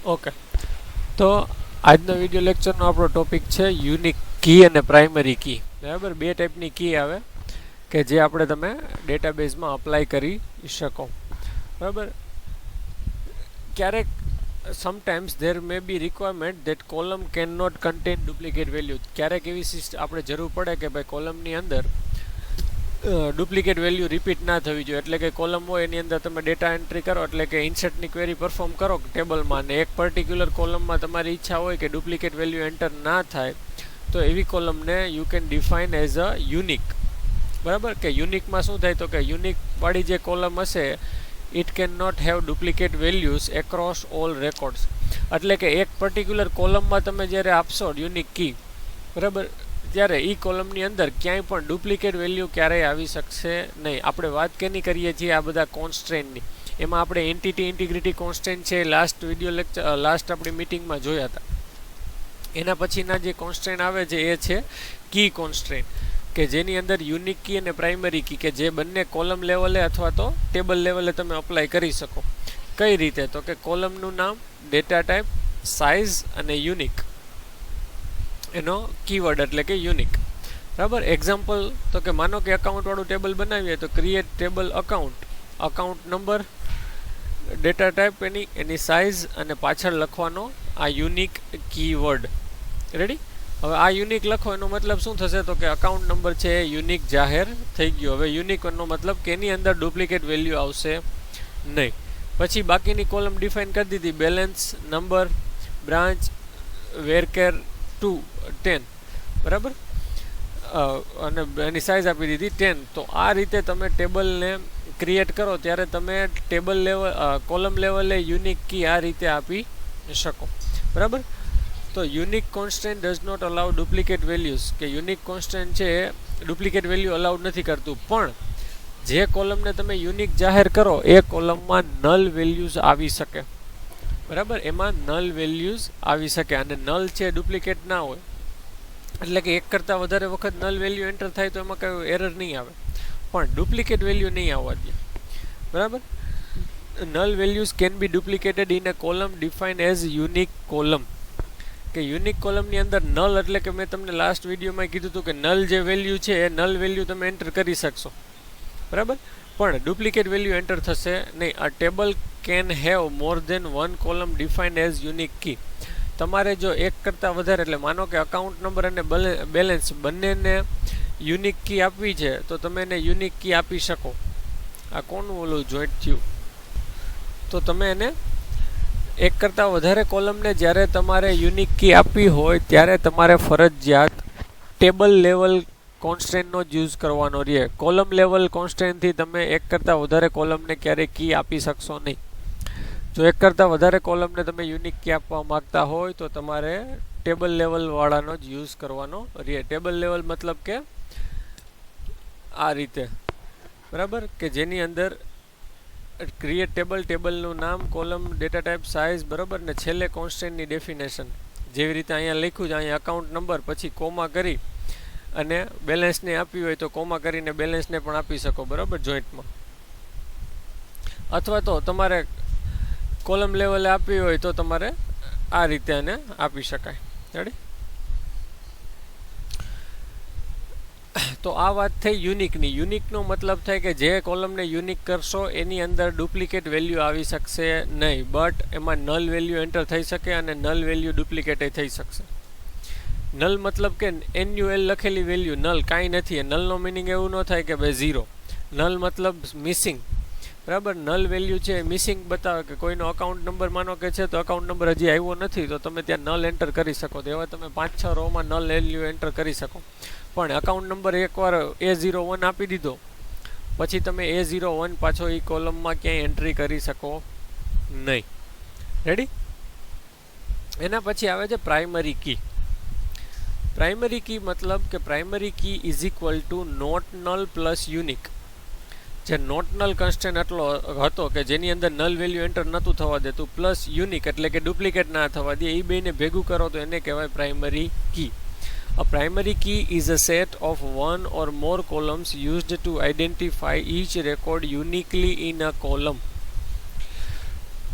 Okay, તો આજનો video લેક્ચરનો આપણો ટોપિક છે યુનિક કી અને પ્રાઇમરી કી. બરાબર, બે ટાઈપની કી આવે કે જે આપણે તમે ડેટાબેઝમાં અપ્લાય કરી શકો. બરાબર, ક્યારેક sometimes there may be requirement that column cannot contain duplicate value. ક્યારેક એવી આપણે જરૂર પડે કે ભાઈ કોલમની અંદર ડુપ્લિકેટ વેલ્યુ રિપીટ ના થવી જોઈએ. એટલે કે કોલમ હોય એની અંદર તમે ડેટા એન્ટ્રી કરો, એટલે કે ઇન્સર્ટની ક્વેરી પરફોર્મ કરો ટેબલમાં, ને એક પર્ટિક્યુલર કોલમમાં તમારી ઈચ્છા હોય કે ડુપ્લિકેટ વેલ્યુ એન્ટર ના થાય, તો એવી કોલમને you can define as a unique. બરાબર, કે યુનિકમાં શું થાય, તો કે યુનિક વાળી જે કોલમ હશે it can not have duplicate values across all records. એટલે કે એક પર્ટિક્યુલર કોલમમાં તમે જ્યારે આપશો યુનિક કી, બરાબર, ત્યારે એ કોલમની અંદર ક્યાંય પણ ડુપ્લિકેટ વેલ્યુ ક્યારેય આવી શકશે નહીં. આપણે વાત કેની કરીએ છીએ, આ બધા કોન્સ્ટ્રેન્ટની. એમાં આપણે એન્ટિટી ઇન્ટિગ્રિટી કોન્સ્ટ્રેન્ટ છે લાસ્ટ વિડીયો લેક્ચર લાસ્ટ આપણી મિટિંગમાં જોયા હતા. એના પછીના જે કોન્સ્ટ્રેન્ટ આવે છે એ છે કી કોન્સ્ટ્રેન્ટ, કે જેની અંદર યુનિક કી અને પ્રાઇમરી કી, કે જે બંને કોલમ લેવલે અથવા તો ટેબલ લેવલે તમે અપ્લાય કરી શકો. કઈ રીતે, તો કે કોલમનું નામ, ડેટા ટાઈપ, સાઇઝ અને યુનિક, એનો કીવર્ડ એટલે કે યુનિક. બરાબર, એક્ઝામ્પલ તો કે માનો કે અકાઉન્ટવાળું ટેબલ બનાવીએ તો create table account, account number, data type એની સાઇઝ અને પાછળ લખવાનો આ યુનિક કીવર્ડ. રેડી? હવે આ યુનિક લખો એનો મતલબ શું થશે, તો કે અકાઉન્ટ નંબર છે એ યુનિક જાહેર થઈ ગયો. હવે યુનિકનો મતલબ કે એની અંદર ડુપ્લિકેટ વેલ્યુ આવશે નહીં. પછી બાકીની કોલમ ડિફાઇન કરી દીધી, બેલેન્સ, નંબર, બ્રાન્ચ, વેરકેર 10. બરાબર, અને એની સાઇઝ આપી દીધી 10. તો આ રીતે તમે ટેબલને ક્રિએટ કરો ત્યારે તમે ટેબલ લેવલ કોલમ લેવલે યુનિક કી આ રીતે આપી શકો. બરાબર, તો unique constant does not allow duplicate values, કે યુનિક કોન્સ્ટન્ટ છે એ ડુપ્લિકેટ વેલ્યુ અલાઉડ નથી કરતું. પણ જે કોલમને તમે યુનિક જાહેર કરો એ કોલમમાં નલ વેલ્યુઝ આવી શકે. બરાબર, એમાં નલ વેલ્યુઝ આવી શકે, અને નલ છે ડુપ્લિકેટ ના હોય. એટલે કે એક કરતાં વધારે વખત નલ વેલ્યુ એન્ટર થાય તો એમાં કઈ એરર નહીં આવે, પણ ડુપ્લિકેટ વેલ્યુ નહીં આવવા દે. બરાબર, null values can be duplicated in a column define as unique column, કે યુનિક કોલમની અંદર નલ એટલે કે મેં તમને લાસ્ટ વિડીયોમાં કીધું હતું કે નલ જે વેલ્યુ છે એ નલ વેલ્યુ તમે એન્ટર કરી શકશો. બરાબર, પણ ડુપ્લિકેટ વેલ્યુ એન્ટર થશે નહીં. આ table can have more than one column defined as unique key. તમારે જો એક કરતાં વધારે, એટલે માનો કે અકાઉન્ટ નંબર અને બેલેન્સ બંનેને યુનિક કી આપવી છે તો તમે એને યુનિક કી આપી શકો. આ કોનું ઓલું જોઈન્ટ થયું, તો તમે એને એક કરતાં વધારે કોલમને જ્યારે તમારે યુનિક કી આપવી હોય ત્યારે તમારે ફરજિયાત ટેબલ લેવલ કોન્સ્ટન્ટનો જ યુઝ કરવાનો રહે. કોલમ લેવલ કોન્સ્ટન્ટથી તમે એક કરતાં વધારે કોલમને ક્યારેય કી આપી શકશો નહીં. જો એક કરતાં વધારે કોલમને તમે યુનિક કી આપવા માગતા હોય તો તમારે ટેબલ લેવલવાળાનો જ યુઝ કરવાનો રહે. ટેબલ લેવલ મતલબ કે આ રીતે. બરાબર, કે જેની અંદર ક્રિએટ ટેબલ, ટેબલનું નામ, કોલમ, ડેટા ટાઈપ, સાઇઝ, બરાબર, ને છેલ્લે કોન્સ્ટન્ટની ડેફિનેશન. જેવી રીતે અહીંયા લખ્યું છે, અહીંયા અકાઉન્ટ નંબર પછી કોમા કરી અને બેલેન્સને આપી હોય તો કોમા કરીને બેલેન્સને પણ આપી શકો. બરાબર, જોઈન્ટમાં. અથવા તો તમારે કોલમ લેવલે આપવી હોય તો તમારે આ રીતે આને આપી શકાય. રેડી? તો આ વાત થઈ યુનિકની. યુનિકનો મતલબ થાય કે જે કોલમને યુનિક કરશો એની અંદર ડુપ્લિકેટ વેલ્યુ આવી શકશે નહીં, બટ એમાં નલ વેલ્યુ એન્ટર થઈ શકે અને નલ વેલ્યુ ડુપ્લિકેટ થઈ શકશે. નલ મતલબ કે એન્યુએલ લખેલી વેલ્યુ, નલ કાંઈ નથી. નલનો મિનિંગ એવું ન થાય કે ભાઈ ઝીરો. નલ મતલબ મિસિંગ. બરાબર, નલ વેલ્યુ છે મિસિંગ બતાવે કે કોઈનો અકાઉન્ટ નંબર માનો કે છે તો અકાઉન્ટ નંબર હજી આવ્યો નથી તો તમે ત્યાં નલ એન્ટર કરી શકો. તો એવા તમે 5-6 રોમાં નલ વેલ્યુ એન્ટર કરી શકો. પણ અકાઉન્ટ નંબર એકવાર A01 આપી દીધો પછી તમે A01 પાછો એ કોલમમાં ક્યાંય એન્ટ્રી કરી શકો નહીં. રેડી? એના પછી આવે છે પ્રાઇમરી કી. પ્રાઇમરી કી મતલબ કે primary key is equal to not null plus unique. જે નોટ નલ કન્સ્ટન્ટ એટલો હતો કે જેની અંદર નલ વેલ્યુ એન્ટર નહોતું થવા દેતું, પ્લસ યુનિક એટલે કે ડુપ્લિકેટ ના થવા દે, એ બેને ભેગું કરો તો એને કહેવાય primary key. A primary key is a set of one or more columns used to identify each record uniquely in a column.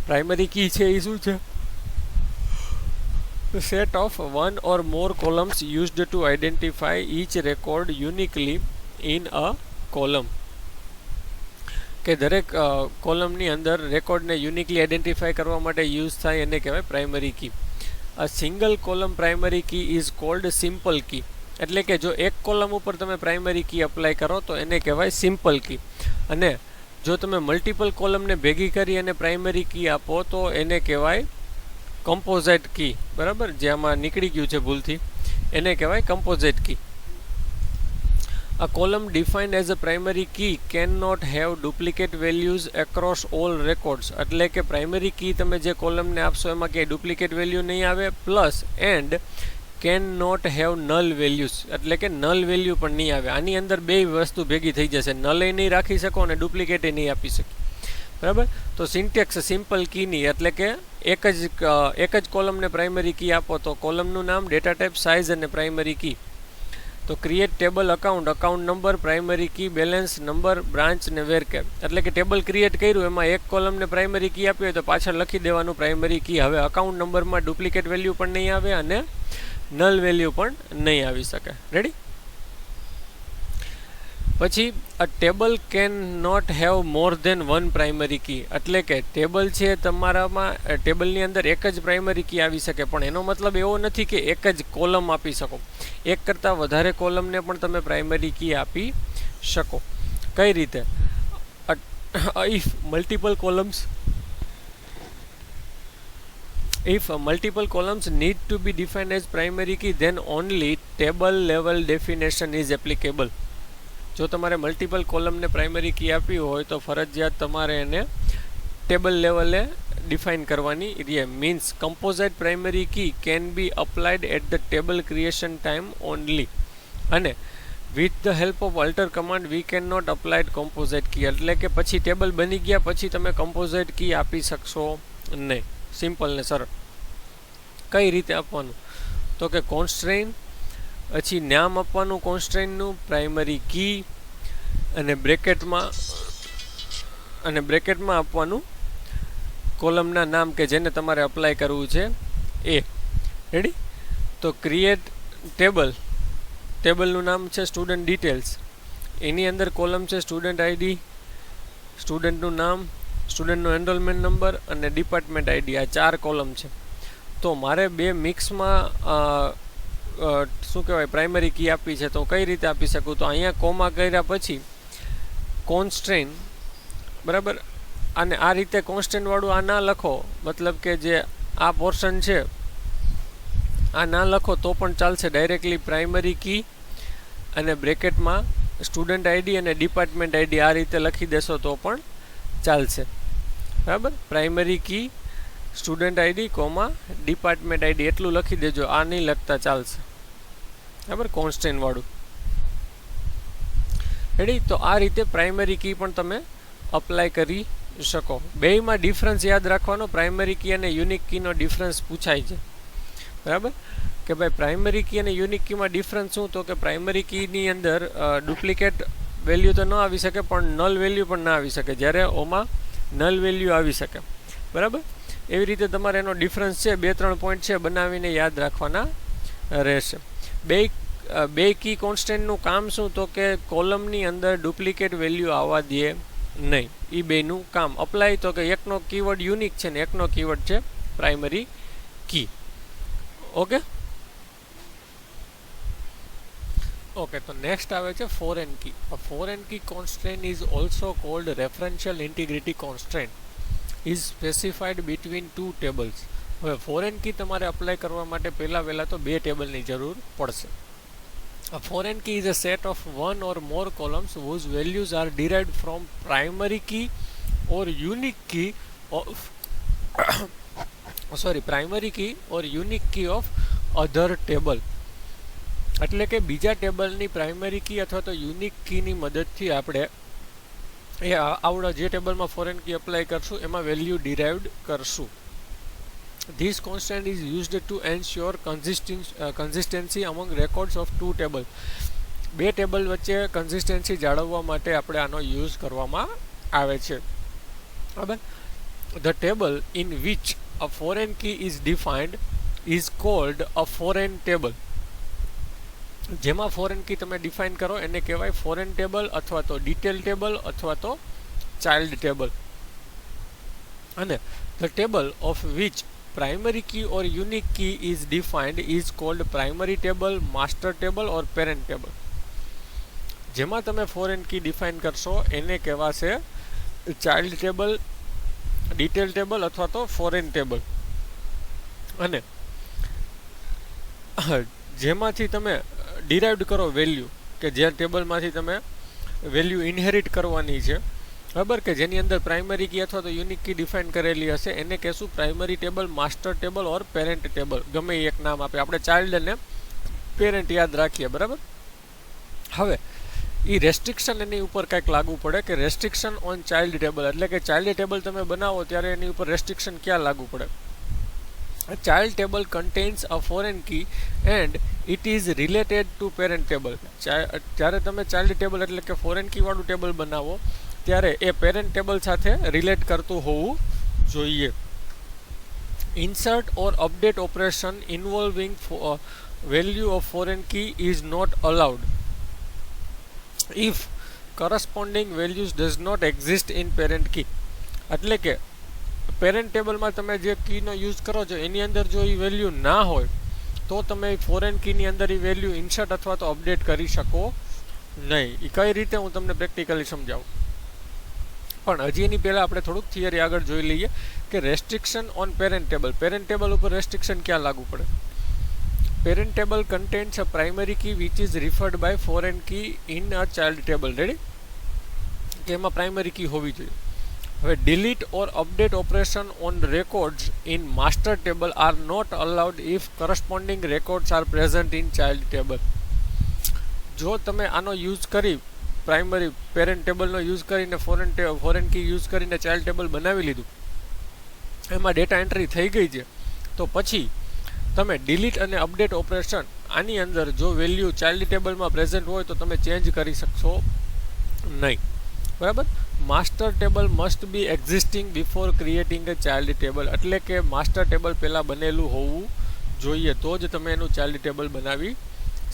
Primary key છે એ શું છે, The set of one or more columns used to identify each record uniquely in a column. કે દરેક કોલમની અંદર રેકોર્ડને uniquely identify કરવા માટે યુઝ થાય એને કહેવાય primary key. A single column primary key is called simple key. એટલે કે જો એક કોલમ ઉપર તમે પ્રાઇમરી કી અપ્લાય કરો તો એને કહેવાય સિમ્પલ કી. અને જો તમે મલ્ટિપલ કોલમને ભેગી કરી અને પ્રાઇમરી કી આપો તો એને કહેવાય કમ્પોઝાઇટ કી. બરાબર, જે આમાં નીકળી ગયું છે ભૂલથી, એને કહેવાય કમ્પોઝાઇટ કી. A column defined as a primary key cannot have duplicate values across all records. એટલે કે પ્રાઇમરી કી તમે જે કોલમને આપશો એમાં ક્યાંય ડુપ્લિકેટ વેલ્યુ નહીં આવે, plus and can not have null values, એટલે કે નલ વેલ્યુ પણ નહીં આવે. આની અંદર બે વસ્તુ ભેગી થઈ જશે, નલે નહીં રાખી શકો અને ડુપ્લિકેટે નહીં આપી શકો. બરાબર, તો સિન્ટેક્સ સિમ્પલ કીની એટલે કે એક જ કોલમને પ્રાઇમરી કી આપો તો કોલમનું નામ, ડેટા ટાઈપ, સાઇઝ અને પ્રાઇમરી કી. તો create table account, account number, primary key, balance number, branch ને વેરકેર. એટલે કે ટેબલ ક્રિએટ કર્યું, એમાં એક કોલમને પ્રાઇમરી કી આપી હોય તો પાછળ લખી દેવાનું પ્રાઇમરી કી. હવે અકાઉન્ટ નંબરમાં ડુપ્લિકેટ વેલ્યુ પણ નહીં આવે અને નલ વેલ્યુ પણ નહીં આવી શકે. રેડી? પછી a table can not have more than one primary key. એટલે કે ટેબલ છે તમારામાં, ટેબલની અંદર એક જ પ્રાઇમરી કી આવી શકે, પણ એનો મતલબ એવો નથી કે એક જ કોલમ આપી શકો. એક કરતાં વધારે કોલમને પણ તમે પ્રાઇમરી કી આપી શકો. કઈ રીતે? If multiple columns need to be defined as primary key, then only table level definition is applicable. જો તમારે મલ્ટિપલ કોલમને પ્રાઇમરી કી આપવી હોય તો ફરજિયાત તમારે એને ટેબલ લેવલે ડિફાઇન કરવાની રહે. Means composite primary key can be applied at the table creation time only, અને with the help of alter command we can not applied composite key. એટલે કે પછી ટેબલ બની ગયા પછી તમે કમ્પોઝાઇટ કી આપી શકશો નહીં. સિમ્પલ ને સરળ. કઈ રીતે આપવાનું? તો કે કોન્સ્ટ્રેઇન, પછી નામ આપવાનું કોન્સ્ટ્રેઇનનું, પ્રાઇમરી કી અને બ્રેકેટમાં આપવાનું કોલમના નામ કે જેને તમારે અપ્લાય કરવું છે એ. રેડી? તો ક્રિએટ ટેબલ, ટેબલનું નામ છે સ્ટુડન્ટ ડિટેલ્સ, એની અંદર કોલમ છે સ્ટુડન્ટ આઈડી, સ્ટુડન્ટનું નામ, સ્ટુડન્ટનો એનરોલમેન્ટ નંબર અને ડિપાર્ટમેન્ટ આઈડી. આ 4 કોલમ છે. તો મારે બે મિક્સમાં શું કહેવાય પ્રાઇમરી કી આપી છે, તો કઈ રીતે આપી શકું? તો અહીંયા કોમા કર્યા પછી કોન્સ્ટ્રેન, બરાબર, અને આ રીતે કોન્સ્ટન્ટવાળું આ ના લખો, મતલબ કે જે આ પોર્શન છે આ ના લખો તો પણ ચાલશે. ડાયરેક્ટલી પ્રાઇમરી કી અને બ્રેકેટમાં સ્ટુડન્ટ આઈડી અને ડિપાર્ટમેન્ટ આઈડી આ રીતે લખી દેશો તો પણ ચાલશે. બરાબર, primary key, student ID comma department ID એટલું લખી દેજો, આ નહીં લખતા ચાલશે. બરાબર, કોન્સ્ટન્ટ વાળું. રેડી? તો આ રીતે પ્રાઇમરી કી પણ તમે અપ્લાય કરી શકો. બેયમાં ડિફરન્સ યાદ રાખવાનો. પ્રાઇમરી કી અને યુનિક કીનો ડિફરન્સ પૂછાય છે. બરાબર, કે ભાઈ પ્રાઇમરી કી અને યુનિક કીમાં ડિફરન્સ શું? તો કે પ્રાઇમરી કીની અંદર ડુપ્લિકેટ વેલ્યુ તો ન આવી શકે, પણ નલ વેલ્યુ પણ ના આવી શકે, જ્યારે ઓમાં નલ વેલ્યુ આવી શકે. બરાબર, એવી રીતે તમારે એનો ડિફરન્સ છે, 2-3 પોઈન્ટ છે, બનાવીને યાદ રાખવાના રહેશે. બે કી કોન્સ્ટન્ટનું કામ શું? તો કે કોલમની અંદર ડુપ્લિકેટ વેલ્યુ આવવા દે નહીં. એ બેનું કામ અપ્લાય. તો કે એકનો કીવર્ડ યુનિક છે ને એકનો કીવર્ડ છે પ્રાઇમરી કી. ઓકે, તો નેક્સ્ટ આવે છે foreign key. Foreign key constraint is also called referential integrity constraint, is specified between 2 tables. હવે ફોરેન કી તમારે અપ્લાય કરવા માટે પહેલાં તો 2 ટેબલની જરૂર પડશે. A foreign key is a set of one or more columns whose values are derived from primary key or unique key of other table. એટલે કે બીજા ટેબલની પ્રાઇમરી કી અથવા તો યુનિક કીની મદદથી આપણે એ આવડા જે ટેબલમાં ફોરેન કી અપ્લાય કરશું એમાં વેલ્યુ ડિરાઇવ્ડ કરશું. This constant is used to ensure consistency among records of 2 tables. 2 table વચ્ચે કન્સિસ્ટન્સી જાળવવા માટે આપણે આનો યુઝ કરવામાં આવે છે. બરાબર, the table in which a foreign key is defined is called a foreign table. જેમાં ફોરેન કી તમે ડિફાઇન કરો એને કહેવાય ફોરેન ટેબલ અથવા તો ડિટેલ ટેબલ અથવા તો ચાઇલ્ડ ટેબલ. અને the table of which primary key or unique key is defined is called primary table, master table or parent table. જેમાં તમે ફોરેન કી ડિફાઇન કરશો એને કહેવાશે ચાઇલ્ડ ટેબલ, ડિટેલ ટેબલ અથવા તો ફોરેન ટેબલ. અને જેમાંથી તમે ડિરાઇવ્ડ કરો વેલ્યુ, કે જે ટેબલમાંથી તમે વેલ્યુ ઇનહેરિટ કરવાની છે, બરાબર, કે જેની અંદર પ્રાઇમરી કી અથવા તો યુનિક કી ડિફાઇન કરેલી હશે એને કહેશું પ્રાઇમરી ટેબલ, માસ્ટર ટેબલ ઓર પેરેન્ટ ટેબલ. ગમે એક નામ આપે, આપણે ચાઇલ્ડ અને પેરેન્ટ યાદ રાખીએ, બરાબર. હવે એ રેસ્ટ્રિક્શન એની ઉપર કંઈક લાગુ પડે કે રેસ્ટ્રિક્શન ઓન ચાઇલ્ડ ટેબલ, એટલે કે ચાઇલ્ડ ટેબલ તમે બનાવો ત્યારે એની ઉપર રેસ્ટ્રિક્શન ક્યાં લાગુ પડે. Child table contains a foreign key and it is related to parent table. જ્યારે તમે ચાઇલ્ડ ટેબલ એટલે કે ફોરેન કી વાળું ટેબલ બનાવો ત્યારે એ પેરેન્ટ ટેબલ સાથે રિલેટ કરતું હોવું જોઈએ. Insert or update operation involving value of foreign key is not allowed if corresponding values does not exist in parent key. એટલે કે પેરેન્ટ ટેબલમાં તમે જે કીનો યુઝ કરો છો એની અંદર જો એ વેલ્યુ ના હોય તો તમે ફોરેન કીની અંદર એ વેલ્યુ ઇન્સર્ટ અથવા તો અપડેટ કરી શકો નહીં. એ કઈ રીતે હું તમને પ્રેક્ટિકલી સમજાવું. પણ હજી એની પહેલાં આપણે થોડુંક થિયરી આગળ જોઈ લઈએ કે restriction on parent table. Parent table ઉપર રેસ્ટ્રિક્શન ક્યાં લાગુ પડે. Parent table contains a primary key which is referred by foreign key in a child table. Ready, કે એમાં પ્રાઇમરી કી હોવી જોઈએ. હવે delete or update operation on records in master table are not allowed if corresponding records are present in child table. જો તમે આનો use કરી primary parent ટેબલનો યુઝ કરીને ફોરેન કી યુઝ કરીને ચાઇલ્ડ ટેબલ બનાવી લીધું, એમાં ડેટા એન્ટ્રી થઈ ગઈ છે, તો પછી તમે ડિલીટ અને અપડેટ ઓપરેશન આની અંદર જો વેલ્યુ ચાઇલ્ડ ટેબલમાં પ્રેઝન્ટ હોય તો તમે ચેન્જ કરી શકશો નહીં, બરાબર. Master table must be existing before creating a child table. એટલે કે માસ્ટર ટેબલ પહેલાં બનેલું હોવું જોઈએ તો જ તમે એનું ચાઇલ્ડ ટેબલ બનાવી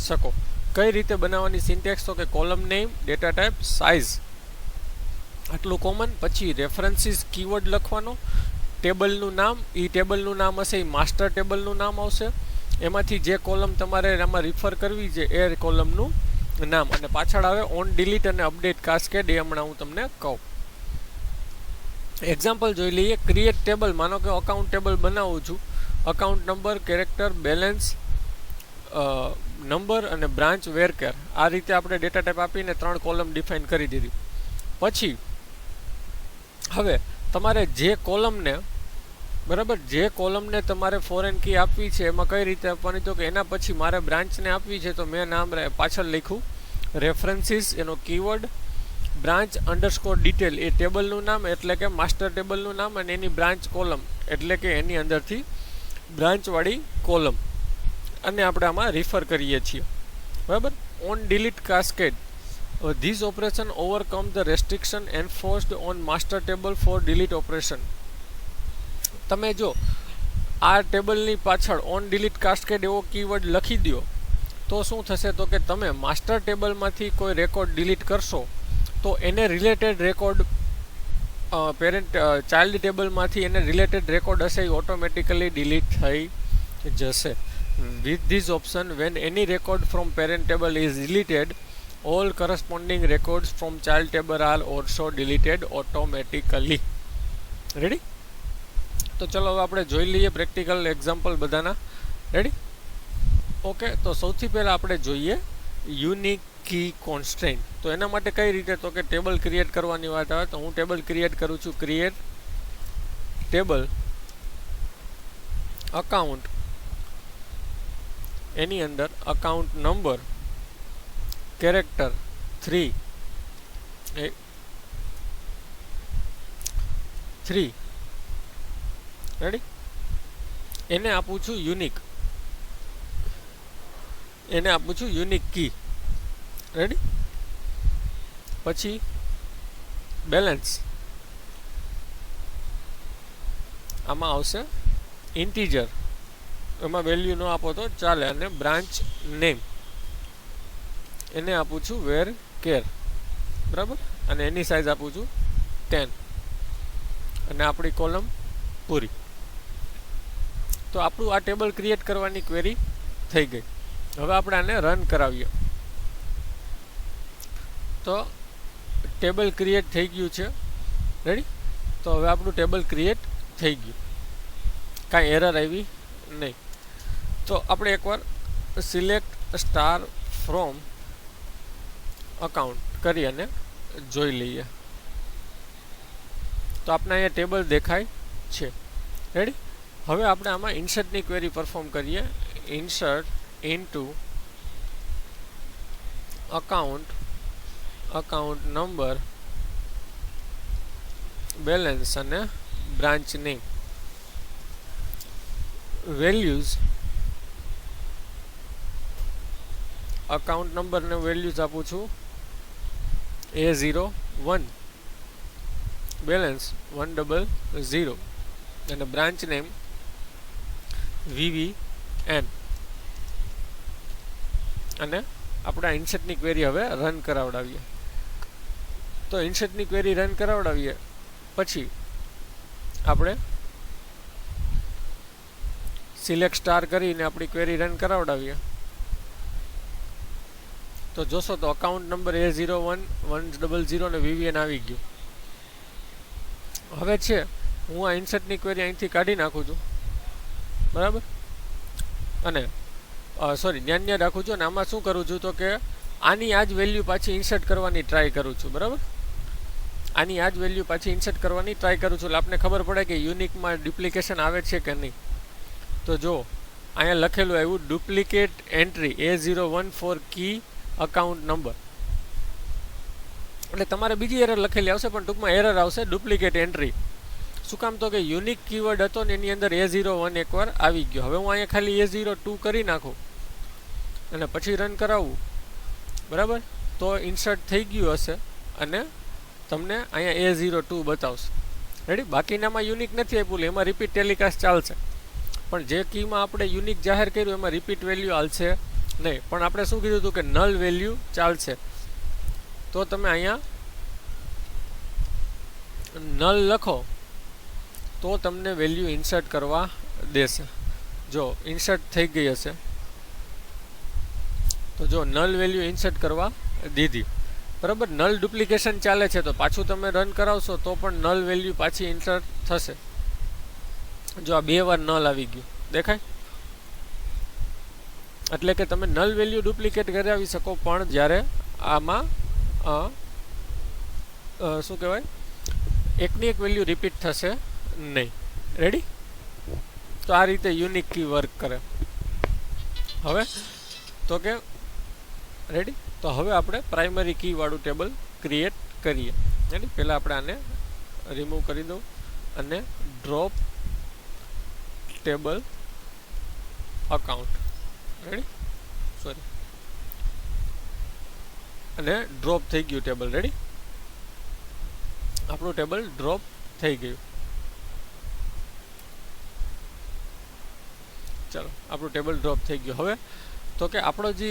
શકો. કઈ રીતે બનાવવાની સિન્ટેક્સ, તો કે column name, data type, size, આટલું કોમન. પછી રેફરન્સીસ કીવર્ડ લખવાનો, ટેબલનું નામ, એ ટેબલનું નામ હશે એ માસ્ટર ટેબલનું નામ આવશે, એમાંથી જે કોલમ તમારે આમાં રિફર કરવી છે એ કોલમનું નામ, અને પાછળ આવે ઓન ડિલીટ અને અપડેટ કાસ્કેડ. એ હમણાં હું તમને કહું. એક્ઝામ્પલ જોઈ લઈએ. ક્રિએટ ટેબલ, માનો કે અકાઉન્ટ ટેબલ બનાવું છું, account number, character, balance, number અને બ્રાન્ચ, વેરકેર. આ રીતે આપણે ડેટા ટાઈપ આપીને 3 કોલમ ડિફાઇન કરી દીધી. પછી હવે તમારે જે કોલમને, બરાબર, જે કોલમને તમારે ફોરેન કી આપવી છે એમાં કઈ રીતે આપવાની, તો કે એના પછી મારે બ્રાન્ચને આપવી છે તો મેં નામ પાછળ લખ્યું રેફરન્સીસ, એનો કીવર્ડ, બ્રાન્ચ અંડરસ્કોર ડિટેલ એ ટેબલનું નામ એટલે કે માસ્ટર ટેબલનું નામ, અને એની બ્રાન્ચ કોલમ એટલે કે એની અંદરથી બ્રાન્ચવાળી કોલમ, અને આપણે આમાં રિફર કરીએ છીએ, બરાબર. On delete cascade, this operation overcome the restriction enforced on master table for delete operation. તમે જો આ ટેબલની પાછળ ઓન ડિલીટ કાસ્કેડ એવો કીવર્ડ લખી દો તો શું થશે, તો કે તમે માસ્ટર ટેબલમાંથી કોઈ રેકોર્ડ ડિલીટ કરશો તો એને રિલેટેડ રેકોર્ડ પેરેન્ટ ચાઇલ્ડ ટેબલમાંથી એને રિલેટેડ રેકોર્ડ હશે એ ઓટોમેટિકલી ડિલીટ થઈ જશે. With this option when any record from parent table is deleted all corresponding records from child table are also deleted automatically. Ready? તો ચલો હવે આપણે જોઈ લઈએ પ્રેક્ટિકલ એક્ઝામ્પલ બધાના. રેડી? ઓકે, તો સૌથી પહેલાં આપણે જોઈએ યુનિક કી કોન્સ્ટ્રેન્ટ. તો એના માટે કઈ રીતે, તો કે ટેબલ ક્રિએટ કરવાની વાત આવે તો હું ટેબલ ક્રિએટ કરું છું. ક્રિએટ ટેબલ અકાઉન્ટ, એની અંદર અકાઉન્ટ નંબર, કેરેક્ટર 3 રેડી, એને આપું છું યુનિક, એને આપું છું યુનિક કી. રેડી, પછી બેલેન્સ, આમાં આવશે ઇન્ટીજર, એમાં વેલ્યુ ન આપો તો ચાલે. અને બ્રાન્ચ નેમ એને આપું છું વેર કેર, બરાબર, અને એની સાઇઝ આપું છું 10, અને આપણી કોલમ પૂરી. તો આપણું આ ટેબલ ક્રિએટ કરવાની ક્વેરી થઈ ગઈ. હવે આપણે આને રન કરાવીએ. તો ટેબલ ક્રિએટ થઈ ગયું છે, રેડી. તો હવે આપણું ટેબલ ક્રિએટ થઈ ગયું, કાંઈ એરર આવી નહીં. તો આપણે એકવાર સિલેક્ટ સ્ટાર ફ્રોમ અકાઉન્ટ કરી અને જોઈ લઈએ. તો આપણે અહીંયા ટેબલ દેખાય છે, રેડી. હવે આપણે આમાં ઇન્સર્ટની ક્વેરી પરફોર્મ કરીએ. Insert into account, account number, balance અને બ્રાન્ચ નેમ. વેલ્યુઝ, અકાઉન્ટ નંબરને વેલ્યુઝ આપું છું A01, બેલેન્સ 100, અને બ્રાન્ચ નેમ VVN. અને આપણે આ ઇન્સર્ટની ક્વેરી હવે રન કરાવડાવીએ. તો ઇન્સર્ટની ક્વેરી રન કરાવડાવીએ પછી આપણે સિલેક્ટ સ્ટાર કરીને આપણી ક્વેરી રન કરાવડાવીએ. તો જોશો તો અકાઉન્ટ નંબર A01, 100 અને VVN આવી ગયું. હવે છે હું આ ઇન્સર્ટની ક્વેરી અહીંથી કાઢી નાખું છું, બરાબર, અને સોરી ધ્યાન રાખું છું. અને આમાં શું કરું છું તો કે આની આ જ વેલ્યુ પાછી ઇન્સર્ટ કરવાની ટ્રાય કરું છું, બરાબર. આની આ જ વેલ્યુ પાછી ઇન્સર્ટ કરવાની ટ્રાય કરું છું, એટલે આપણે ખબર પડે કે યુનિકમાં ડુપ્લિકેશન આવે છે કે નહીં. તો જો અહીંયા લખેલું આવ્યું ડુપ્લિકેટ એન્ટ્રી A014 કી અકાઉન્ટ નંબર, એટલે તમારે બીજી એરર લખેલી આવશે, પણ ટૂંકમાં એરર આવશે ડુપ્લિકેટ એન્ટ્રી. શું કામ તો કે યુનિક કીવર્ડ હતો ને એની અંદર A01 એકવાર આવી ગયો. હવે હું અહીંયા ખાલી A02 કરી નાખું અને પછી રન કરાવું, બરાબર, તો ઇન્સર્ટ થઈ ગયું હશે અને તમને અહીંયા A02 બતાવશે, રેડી. બાકીનામાં યુનિક નથી આપ્યું, એમાં રિપીટ ટેલિકાસ્ટ ચાલશે, પણ જે કીમાં આપણે યુનિક જાહેર કર્યું એમાં રિપીટ વેલ્યુ હાલશે નહીં. પણ આપણે શું કીધું હતું કે નલ વેલ્યુ ચાલશે. તો તમે અહીંયા નલ લખો તો તમને વેલ્યુ ઇન્સર્ટ કરવા દેશે. જો ઇન્સર્ટ થઈ ગઈ હશે તો જો નલ વેલ્યુ ઇન્સર્ટ કરવા દીધી, બરાબર. નલ ડુપ્લિકેશન ચાલે છે તો પાછું તમે રન કરાવશો તો પણ નલ વેલ્યુ પાછી ઇન્સર્ટ થશે. જો આ 2 વાર નલ આવી ગયું દેખાય, એટલે કે તમે નલ વેલ્યુ ડુપ્લિકેટ કરાવી શકો, પણ જ્યારે આમાં શું કહેવાય એકની એક વેલ્યુ રિપીટ થશે નહીં, રેડી. તો આ રીતે યુનિક કી વર્ક કરે. હવે તો કે રેડી. તો હવે આપણે પ્રાઇમરી કી વાળું ટેબલ ક્રિએટ કરીએ, રેડી. પહેલાં આપણે આને રિમૂવ કરી દઉં અને drop table account, ready, sorry, અને ડ્રોપ થઈ ગયું ટેબલ, રેડી. આપણું ટેબલ ડ્રોપ થઈ ગયું. ચાલો, આપણું ટેબલ ડ્રોપ થઈ ગયું. હવે તો કે આપણો જે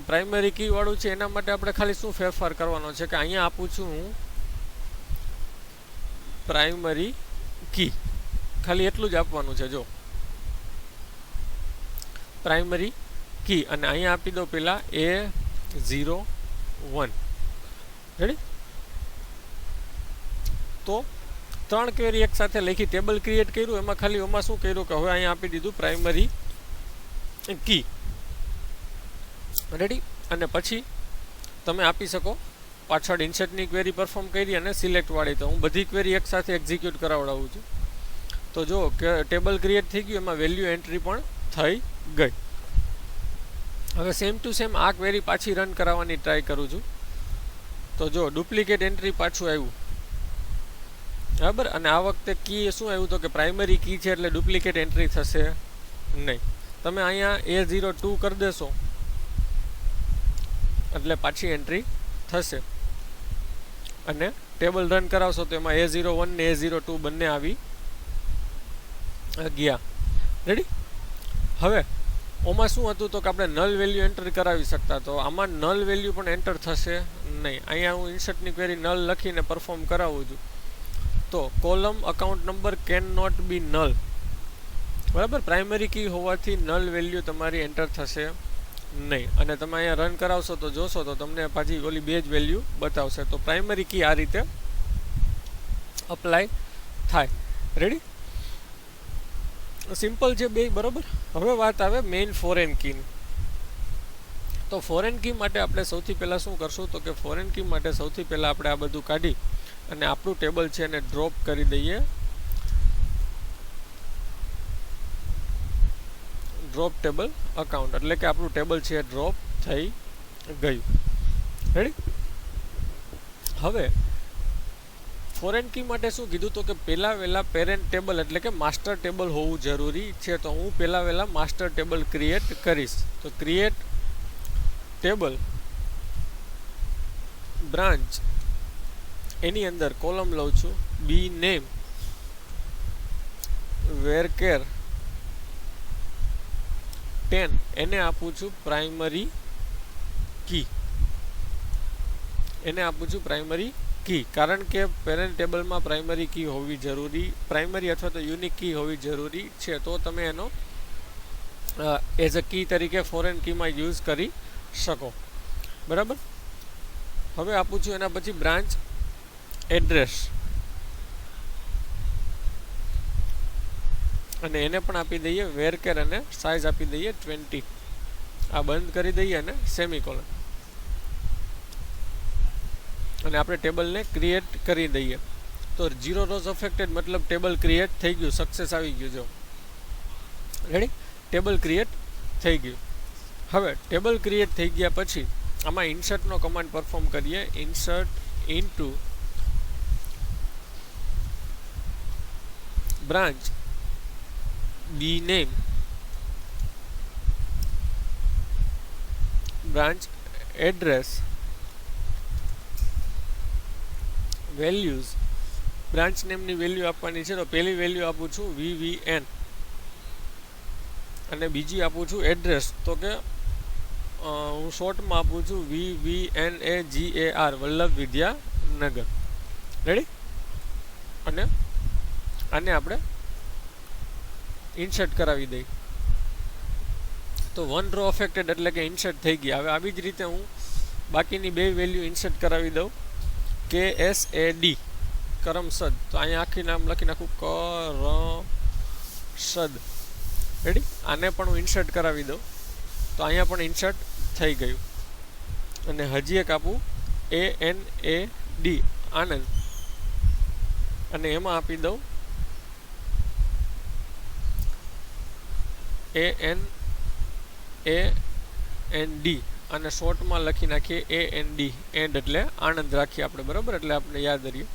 પ્રાઇમરી કી વાળું છે એના માટે આપણે ખાલી શું ફેરફાર કરવાનો છે કે અહીંયા આપું છું હું પ્રાઇમરી કી, ખાલી એટલું જ આપવાનું છે. જો પ્રાઇમરી કી, અને અહીંયા આપી દો પેલા A01, રેડી. તો 3 ક્વેરી એક સાથે લખી ટેબલ ક્રિએટ કર્યું, એમાં ખાલી એમાં શું કર્યું કે હવે અહીંયા આપી દીધું પ્રાઇમરી કી, રેડી. અને પછી તમે આપી શકો પાછળ ઇન્સર્ટની ક્વેરી પરફોર્મ કરી અને સિલેક્ટ વાળી. તો હું બધી ક્વેરી એક સાથે એક્ઝિક્યુટ કરાવડાવું છું. તો જો કે ટેબલ ક્રિએટ થઈ ગયું, એમાં વેલ્યુ એન્ટ્રી પણ થઈ ગઈ. હવે સેમ ટુ સેમ આ ક્વેરી પાછી રન કરાવવાની ટ્રાય કરું છું. તો જો ડુપ્લિકેટ એન્ટ્રી પાછું આવ્યું, બરાબર. અને આ વખતે કી શું આવ્યું તો કે પ્રાઇમરી કી છે એટલે ડુપ્લિકેટ એન્ટ્રી થશે નહીં. તમે અહીંયા A02 કરી દેશો એટલે પાછી એન્ટ્રી થશે, અને ટેબલ રન કરાવશો તો એમાં A01 ને A02 બંને આવી ગયા, રેડી. હવે ઓમાં શું હતું તો કે આપણે નલ વેલ્યુ એન્ટર કરાવી શકતા, તો આમાં નલ વેલ્યુ પણ એન્ટર થશે નહીં. અહીંયા હું ઇન્સર્ટની ક્વેરી નલ લખીને પરફોર્મ કરાવું છું, તો column account number can not be null. બરાબર, પ્રાઇમરી કી હોવાથી નલ વેલ્યુ તમારી એન્ટર થશે નહીં. અને તમે અહીંયા રન કરાવશો તો જોશો તો તમને પાછી ઓલી બે જ વેલ્યુ બતાવશે. તો પ્રાઇમરી કી આ રીતે અપ્લાય થાય. રેડી, સિમ્પલ છે બે, બરાબર. હવે વાત આવે મેઇન ફોરેન કીની. તો ફોરેન કી માટે આપણે સૌથી પહેલાં શું કરશું તો કે ફોરેન કી માટે સૌથી પહેલાં આપણે આ બધું કાઢી અને આપણું ટેબલ છે એને ડ્રોપ કરી દઈએ. ડ્રોપ ટેબલ અકાઉન્ટ, એટલે કે આપણું ટેબલ છે એ ડ્રોપ થઈ ગયું. રેડી, હવે ફોરેન કી માટે શું કીધું તો કે પહેલાં વહેલા પેરેન્ટ ટેબલ એટલે કે માસ્ટર ટેબલ હોવું જરૂરી છે. તો હું પહેલાં વહેલા માસ્ટર ટેબલ ક્રિએટ કરીશ. તો ક્રિએટ ટેબલ બ્રાન્ચ, એની અંદર કોલમ લઉં છું બી નેમ વેરકેર 10, એને આપું છું પ્રાઇમરી કી. એને આપું છું પ્રાઇમરી કી, કારણ કે પેરેન્ટ ટેબલમાં પ્રાઇમરી કી હોવી જરૂરી, પ્રાઇમરી અથવા તો યુનિક કી હોવી જરૂરી છે. તો તમે એનો એઝ અ કી તરીકે ફોરેન કીમાં યુઝ કરી શકો. બરાબર, હવે આપું છું એના પછી બ્રાન્ચ એડ્રેસ, અને એને પણ આપી દઈએ વેરકેર અને સાઇઝ આપી દઈએ 20. આ બંધ કરી દઈએ અને સેમીકોલન, અને આપણે ટેબલને ક્રિએટ કરી દઈએ. તો 0 રોઝ અફેક્ટેડ મતલબ ટેબલ ક્રિએટ થઈ ગયું, સક્સેસ આવી ગયું. જો રેડી, ટેબલ ક્રિએટ થઈ ગયું. હવે ટેબલ ક્રિએટ થઈ ગયા પછી આમાં ઇન્સર્ટનો કમાન્ડ પરફોર્મ કરીએ. Insert into branch B name branch address values. Branch નેમની વેલ્યુ આપવાની છે, તો પહેલી વેલ્યુ આપું છું VVN અને બીજી આપું છું એડ્રેસ, તો કે હું શોર્ટમાં આપું છું VVNAGAR વલ્લભ વિદ્યાનગર. રેડી, અને આને આપણે ઇન્સર્ટ કરાવી દઈએ. તો 1 રો અફેક્ટેડ એટલે કે ઇન્સર્ટ થઈ ગયા. હવે આવી જ રીતે હું બાકીની બે વેલ્યુ ઇન્સર્ટ કરાવી દઉં. KSAD કરમસદ, તો અહીંયા આખી નામ લખી નાખું કરમસદ. રેડી, આને પણ હું ઇન્સર્ટ કરાવી દઉં. તો અહીંયા પણ ઇન્સર્ટ થઈ ગયું. અને હજી એક આપું ANAD આનંદ, અને એમાં આપી દઉં ANAND, અને શોર્ટમાં લખી નાખીએ AND, એન્ડ એટલે આનંદ રાખીએ આપણે. બરાબર, એટલે આપણે યાદ રહીએ.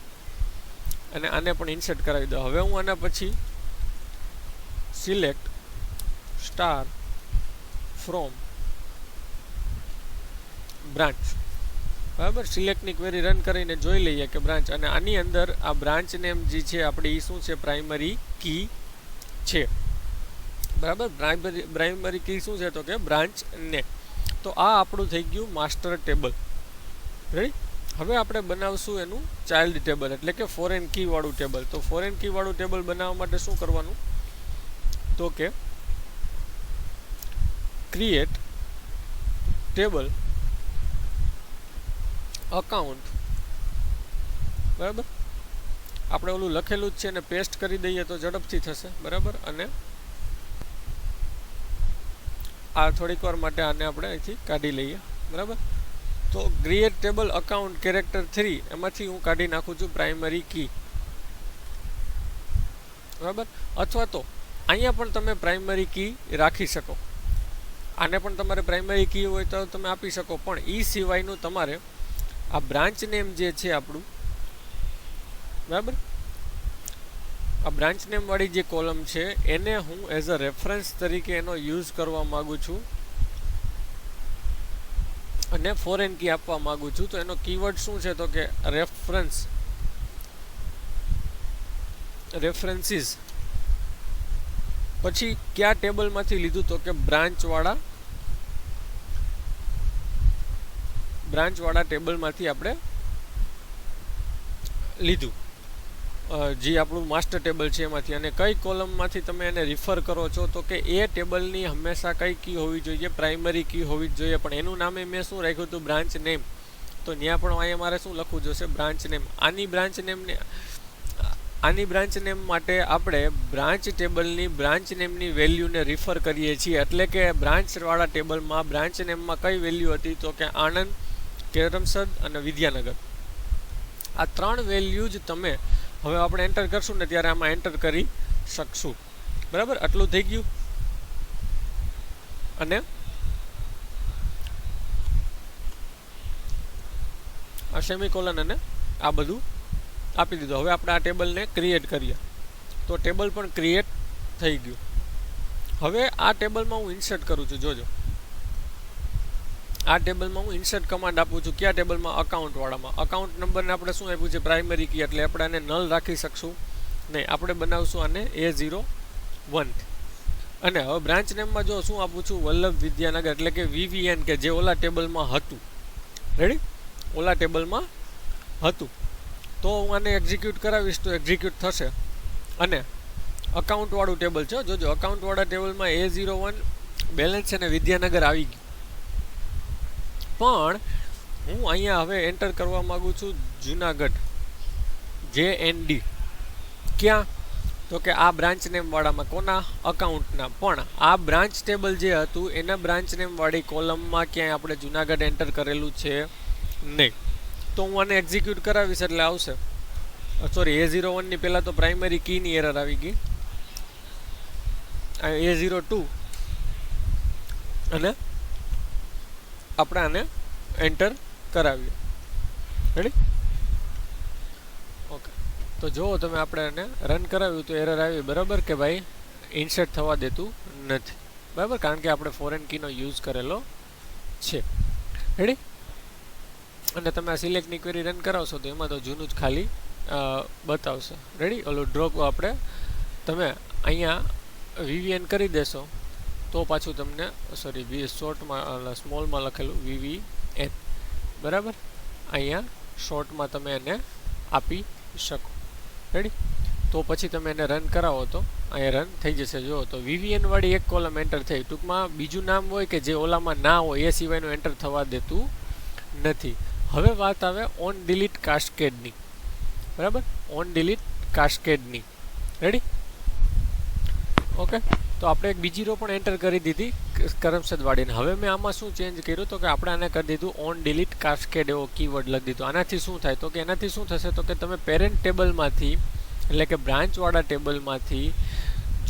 અને આને પણ ઇન્સર્ટ કરાવી દો. હવે હું આના પછી સિલેક્ટ સ્ટાર ફ્રોમ બ્રાન્ચ. બરાબર, સિલેક્ટની ક્વેરી રન કરીને જોઈ લઈએ કે બ્રાન્ચ, અને આની અંદર આ બ્રાન્ચ નેમ જે છે આપણે એ શું છે, પ્રાઇમરી કી છે. બરાબર, પ્રાઇમરી કી શું છે તો કે બ્રાન્ચ નેમ. તો આ આપણું થઈ ગયું માસ્ટર ટેબલ. રેડી, હવે આપણે બનાવશું એનું ચાઇલ્ડ ટેબલ એટલે કે ફોરેન કી વાળું ટેબલ. તો ફોરેન કી વાળું ટેબલ બનાવવા માટે શું કરવાનું તો કે ક્રિએટ ટેબલ અકાઉન્ટ. બરાબર, આપણે ઓલું લખેલું જ છે એને પેસ્ટ કરી દઈએ તો ઝડપથી થશે. બરાબર, અને આ થોડીક વાર માટે આને આપણે અહીંથી કાઢી લઈએ. બરાબર, તો ક્રિએટ ટેબલ અકાઉન્ટ કેરેક્ટર 3 એમાંથી હું કાઢી નાખું છું પ્રાઇમરી કી. બરાબર, અથવા તો અહીંયા પણ તમે પ્રાઇમરી કી રાખી શકો. આને પણ તમારે પ્રાઇમરી કી હોય તો તમે આપી શકો, પણ એ સિવાયનું તમારે આ બ્રાન્ચ નેમ જે છે આપણું, બરાબર, આ બ્રાન્ચ નેમ વાળી જે કોલમ છે એને હું એઝ અ રેફરન્સ તરીકે એનો યુઝ કરવા માગું છું અને ફોરેન કી આપવા માગું છું. તો એનો કીવર્ડ શું છે તો કે રેફરન્સીસ. પછી કયા ટેબલમાંથી લીધું તો કે બ્રાન્ચવાળા ટેબલમાંથી આપણે લીધું, જે આપણું માસ્ટર ટેબલ છે એમાંથી. અને કઈ કોલમમાંથી તમે એને રિફર કરો છો તો કે એ ટેબલની હંમેશા કઈ કી હોવી જોઈએ, પ્રાઇમરી કી હોવી જ જોઈએ. પણ એનું નામે મેં શું રાખ્યું હતું, બ્રાન્ચ નેમ. તો ત્યાં પણ અહીંયા મારે શું લખવું જોશે, બ્રાન્ચ નેમ. આની બ્રાન્ચ નેમ માટે આપણે બ્રાન્ચ ટેબલની બ્રાન્ચ નેમની વેલ્યુને રિફર કરીએ છીએ. એટલે કે બ્રાન્ચવાળા ટેબલમાં બ્રાન્ચ નેમમાં કઈ વેલ્યુ હતી તો કે આણંદ, કરમસદ અને વિદ્યાનગર. આ 3 વેલ્યુ જ તમે હવે આપણે એન્ટર કરશું ને ત્યારે આમાં એન્ટર કરી શકશું. બરાબર, આટલું થઈ ગયું. અને આ સેમિકોલન અને આ બધું આપી દીધું. હવે આપણે આ ટેબલને ક્રિએટ કરીએ તો ટેબલ પણ ક્રિએટ થઈ ગયું. હવે આ ટેબલમાં હું ઇન્સર્ટ કરું છું. જોજો, આ ટેબલમાં હું ઇન્સર્ટ કમાન્ડ આપું છું. કયા ટેબલમાં? અકાઉન્ટવાળામાં. અકાઉન્ટ નંબરને આપણે શું આપ્યું છે, પ્રાઇમરી કી. એટલે આપણે આને નલ રાખી શકશું નહીં. આપણે બનાવશું આને A01. અને હવે બ્રાન્ચ નેમમાં જો શું આપું છું, વલ્લભ વિદ્યાનગર, એટલે કે VVN, કે જે ઓલા ટેબલમાં હતું. રેડી, ઓલા ટેબલમાં હતું. તો હું આને એક્ઝિક્યુટ કરાવીશ તો એક્ઝિક્યુટ થશે. અને અકાઉન્ટવાળું ટેબલ છે, જોજો, અકાઉન્ટવાળા ટેબલમાં A01 બેલેન્સ અને વિદ્યાનગર આવી ગયું. પણ હું અહીંયા હવે એન્ટર કરવા માગું છું જુનાગઢ, JND. ક્યાં? તો કે આ બ્રાન્ચ નેમ વાળામાં. કોના? અકાઉન્ટના. પણ આ બ્રાન્ચ ટેબલ જે હતું એના બ્રાન્ચ નેમ વાળી કોલમમાં ક્યાંય આપણે જુનાગઢ એન્ટર કરેલું છે નહીં. તો હું આને એક્ઝિક્યુટ કરાવીશ એટલે આવશે. સોરી, A01 ની પહેલાં તો પ્રાઇમરી કીની એરર આવી ગઈ. A02 અને આપણે આને એન્ટર કરાવીએ. Ready, okay. તો જુઓ તમે, આપણે આને રન કરાવ્યું તો એરર આવી. બરાબર, કે ભાઈ ઇન્સર્ટ થવા દેતું નથી. બરાબર, કારણ કે આપણે ફોરેન કીનો યુઝ કરેલો છે. રેડી, અને તમે આ સિલેક્ટની ક્વેરી રન કરાવશો તો એમાં તો જૂનું જ ખાલી બતાવશે. રેડી, ઓલો ડ્રોપ આપણે તમે અહીંયા VVN કરી દેશો તો પાછું તમને, સોરી, શોર્ટમાં સ્મોલમાં લખેલું VVN. બરાબર, અહીંયા શોર્ટમાં તમે એને આપી શકો. રેડી, તો પછી તમે એને રન કરાવો તો અહીંયા રન થઈ જશે. જુઓ તો VVN વાળી એક કોલમ એન્ટર થઈ. ટૂંકમાં બીજું નામ હોય કે જે ઓલામાં ના હોય એ સિવાયનું એન્ટર થવા દેતું નથી. હવે વાત આવે ઓન ડિલીટ કાસ્કેડની. બરાબર, ઓન ડિલીટ કાસ્કેડની. Ready, okay. તો આપણે એક બીજી રો પણ એન્ટર કરી દીધી કરમસદ વાળીને. હવે મેં આમાં શું ચેન્જ કર્યું તો કે આપણે આને કરી દીધું ઓન ડિલીટ કાસ્કેડ, એવો કીવર્ડ લખી દીધો. આનાથી શું થાય તો કે એનાથી શું થશે તો કે તમે પેરેન્ટ ટેબલમાંથી, એટલે કે બ્રાન્ચવાળા ટેબલમાંથી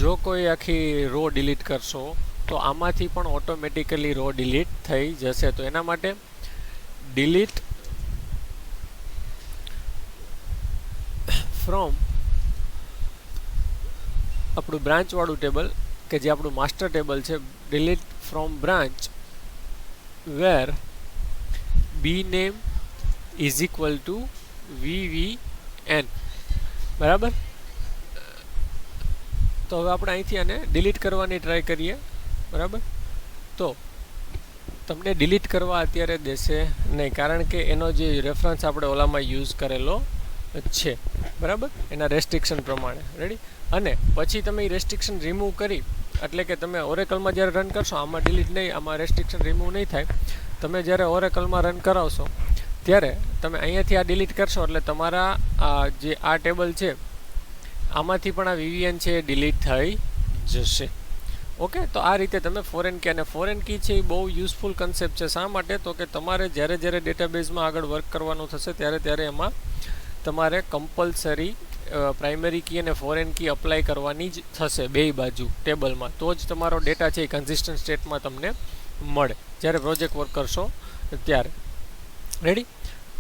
જો કોઈ આખી રો ડિલીટ કરશો તો આમાંથી પણ ઓટોમેટિકલી રો ડિલીટ થઈ જશે. તો એના માટે ડિલીટ ફ્રોમ આપણું બ્રાન્ચવાળું ટેબલ, કે જે આપણું માસ્ટર ટેબલ છે, delete from branch where B name is equal to VVN. બરાબર, તો હવે આપણે અહીંથી આને ડિલીટ કરવાની ટ્રાય કરીએ. બરાબર, તો તમને ડિલીટ કરવા અત્યારે દેશે નહીં, કારણ કે એનો જે રેફરન્સ આપણે ઓલામાં યુઝ કરેલો છે. બરાબર, એના રેસ્ટ્રિક્શન પ્રમાણે. રેડી, અને પછી તમે એ રેસ્ટ્રિક્શન રિમૂવ કરી, એટલે કે તમે ઓરેકલમાં જ્યારે રન કરશો આમાં ડિલીટ નહીં, આમાં રેસ્ટ્રિક્શન રિમૂવ નહીં થાય. તમે જ્યારે ઓરેકલમાં રન કરાવશો ત્યારે તમે અહીંયાથી આ ડિલીટ કરશો એટલે તમારા જે આ ટેબલ છે આમાંથી પણ આ VVN છે એ ડિલીટ થઈ જશે. ઓકે, તો આ રીતે તમે ફોરેન કી, અને ફોરેન કી છે એ બહુ યુઝફુલ કન્સેપ્ટ છે. શા માટે તો કે તમારે જ્યારે ડેટાબેઝમાં આગળ વર્ક કરવાનું થશે ત્યારે એમાં તમારે કમ્પલસરી પ્રાઇમરી કી અને ફોરેન કી અપ્લાય કરવાની જ થશે બેય બાજુ ટેબલમાં. તો જ તમારો ડેટા છે એ કન્સિસ્ટન્ટ સ્ટેટમાં તમને મળે જ્યારે પ્રોજેક્ટ વર્ક કરશો ત્યારે. રેડી,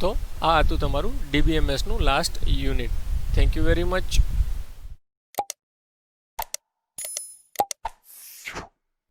તો આ હતું તમારું DBMS નું last unit. Thank you very much.